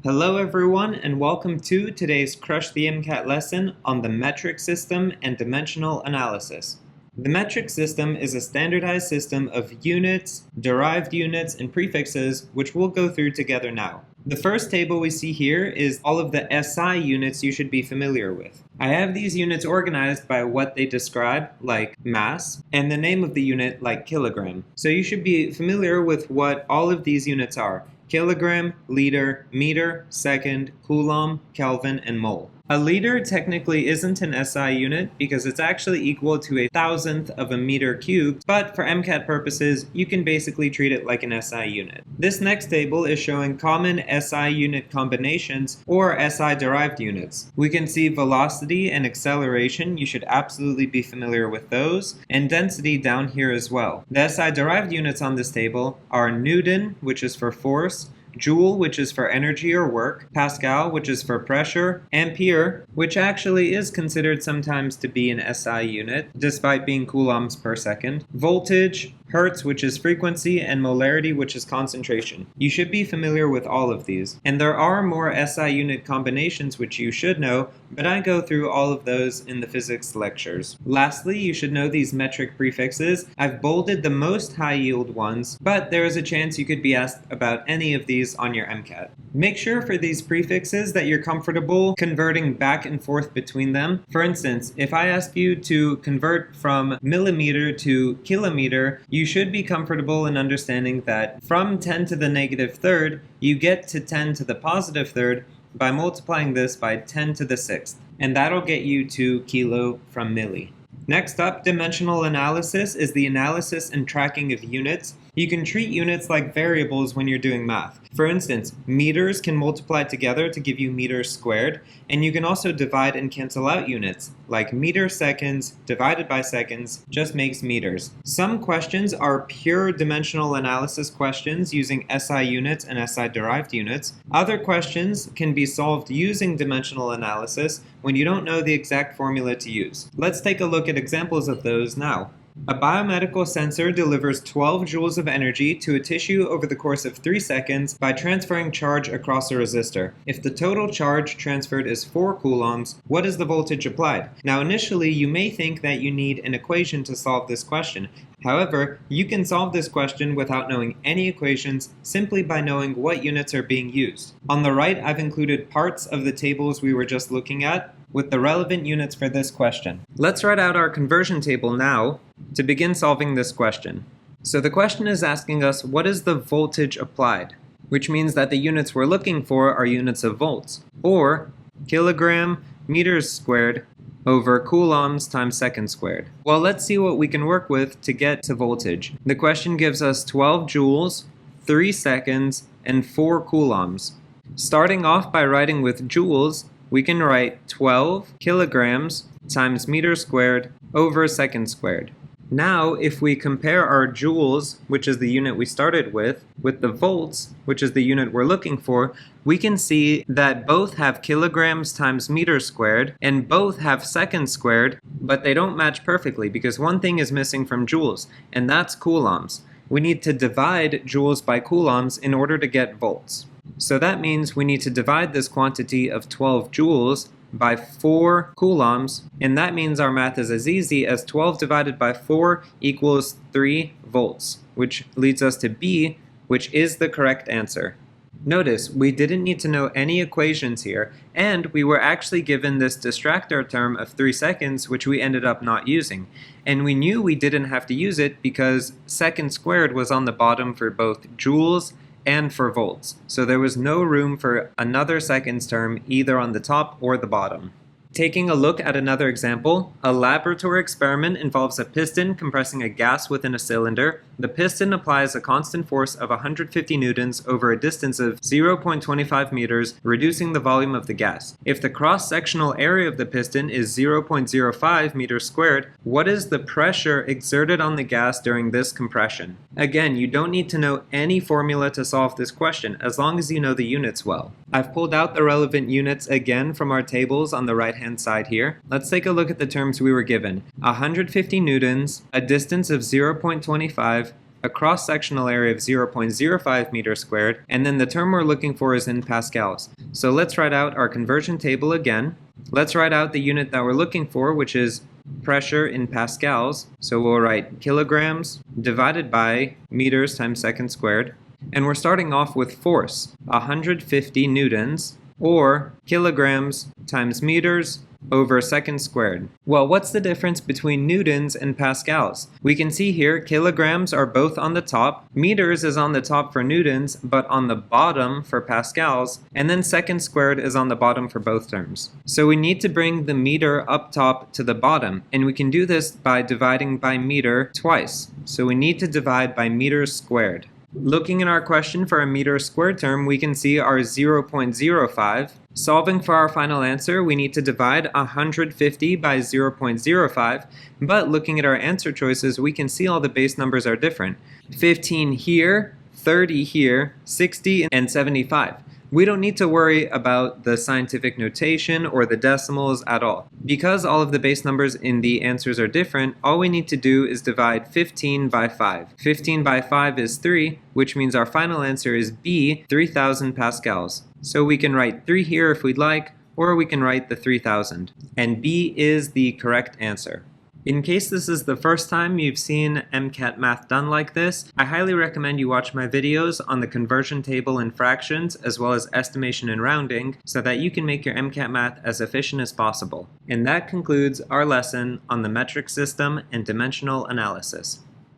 Hello everyone and welcome to today's Crush the MCAT lesson on the metric system and dimensional analysis. The metric system is a standardized system of units, derived units, and prefixes which we'll go through together now. The first table we see here is all of the SI units you should be familiar with. I have these units organized by what they describe, like mass, and the name of the unit, like kilogram. So you should be familiar with what all of these units are. Kilogram, liter, meter, second, coulomb, Kelvin, and mole. A liter technically isn't an SI unit because it's actually equal to 1,000th of a meter cubed, but for MCAT purposes, you can basically treat it like an SI unit. This next table is showing common SI unit combinations or SI derived units. We can see velocity and acceleration, you should absolutely be familiar with those, and density down here as well. The SI derived units on this table are Newton, which is for force, Joule, which is for energy or work, Pascal, which is for pressure, Ampere, which actually is considered sometimes to be an SI unit, despite being coulombs per second, voltage, Hertz, which is frequency, and molarity, which is concentration. You should be familiar with all of these. And there are more SI unit combinations which you should know, but I go through all of those in the physics lectures. Lastly, you should know these metric prefixes. I've bolded the most high yield ones, but there is a chance you could be asked about any of these on your MCAT. Make sure for these prefixes that you're comfortable converting back and forth between them. For instance, if I ask you to convert from millimeter to kilometer, you should be comfortable in understanding that from 10 to the negative third, you get to 10 to the positive third by multiplying this by 10 to the sixth, and that'll get you to kilo from milli. Next up, dimensional analysis is the analysis and tracking of units. You can treat units like variables when you're doing math. For instance, meters can multiply together to give you meters squared, and you can also divide and cancel out units, like meter seconds divided by seconds just makes meters. Some questions are pure dimensional analysis questions using SI units and SI derived units. Other questions can be solved using dimensional analysis when you don't know the exact formula to use. Let's take a look at examples of those now. A biomedical sensor delivers 12 joules of energy to a tissue over the course of 3 seconds by transferring charge across a resistor. If the total charge transferred is 4 coulombs, what is the voltage applied? Now initially you may think that you need an equation to solve this question. However, you can solve this question without knowing any equations simply by knowing what units are being used. On the right, I've included parts of the tables we were just looking at with the relevant units for this question. Let's write out our conversion table now to begin solving this question. So the question is asking us what is the voltage applied, which means that the units we're looking for are units of volts, or kilogram meters squared over coulombs times seconds squared. Well, let's see what we can work with to get to voltage. The question gives us 12 joules, 3 seconds, and 4 coulombs. Starting off by writing with joules, we can write 12 kilograms times meter squared over second squared. Now, if we compare our joules, which is the unit we started with the volts, which is the unit we're looking for, we can see that both have kilograms times meter squared and both have seconds squared, but they don't match perfectly because one thing is missing from joules, and that's coulombs. We need to divide joules by coulombs in order to get volts. So that means we need to divide this quantity of 12 joules by 4 coulombs, and that means our math is as easy as 12 divided by 4 equals 3 volts, which leads us to B, which is the correct answer. Notice, we didn't need to know any equations here, and we were actually given this distractor term of 3 seconds, which we ended up not using. And we knew we didn't have to use it because seconds squared was on the bottom for both joules and for volts. So there was no room for another seconds term either on the top or the bottom. Taking a look at another example, a laboratory experiment involves a piston compressing a gas within a cylinder. The piston applies a constant force of 150 newtons over a distance of 0.25 meters, reducing the volume of the gas. If the cross-sectional area of the piston is 0.05 meters squared, what is the pressure exerted on the gas during this compression? Again, you don't need to know any formula to solve this question, as long as you know the units well. I've pulled out the relevant units again from our tables on the right-hand side here. Let's take a look at the terms we were given. 150 newtons, a distance of 0.25, a cross-sectional area of 0.05 meters squared, and then the term we're looking for is in pascals. So let's write out our conversion table again. Let's write out the unit that we're looking for, which is pressure in pascals. So we'll write kilograms divided by meters times seconds squared. And we're starting off with force, 150 newtons, or kilograms times meters over seconds squared. Well, what's the difference between newtons and pascals? We can see here kilograms are both on the top, meters is on the top for newtons, but on the bottom for pascals, and then seconds squared is on the bottom for both terms. So we need to bring the meter up top to the bottom, and we can do this by dividing by meter twice. So we need to divide by meters squared. Looking at our question for a meter squared term, we can see our 0.05. Solving for our final answer, we need to divide 150 by 0.05, but looking at our answer choices, we can see all the base numbers are different. 15 here, 30 here, 60, and 75. We don't need to worry about the scientific notation or the decimals at all. Because all of the base numbers in the answers are different, all we need to do is divide 15 by 5. 15 by 5 is 3, which means our final answer is B, 3000 pascals. So we can write 3 here if we'd like, or we can write the 3000. And B is the correct answer. In case this is the first time you've seen MCAT math done like this, I highly recommend you watch my videos on the conversion table and fractions, as well as estimation and rounding, so that you can make your MCAT math as efficient as possible. And that concludes our lesson on the metric system and dimensional analysis.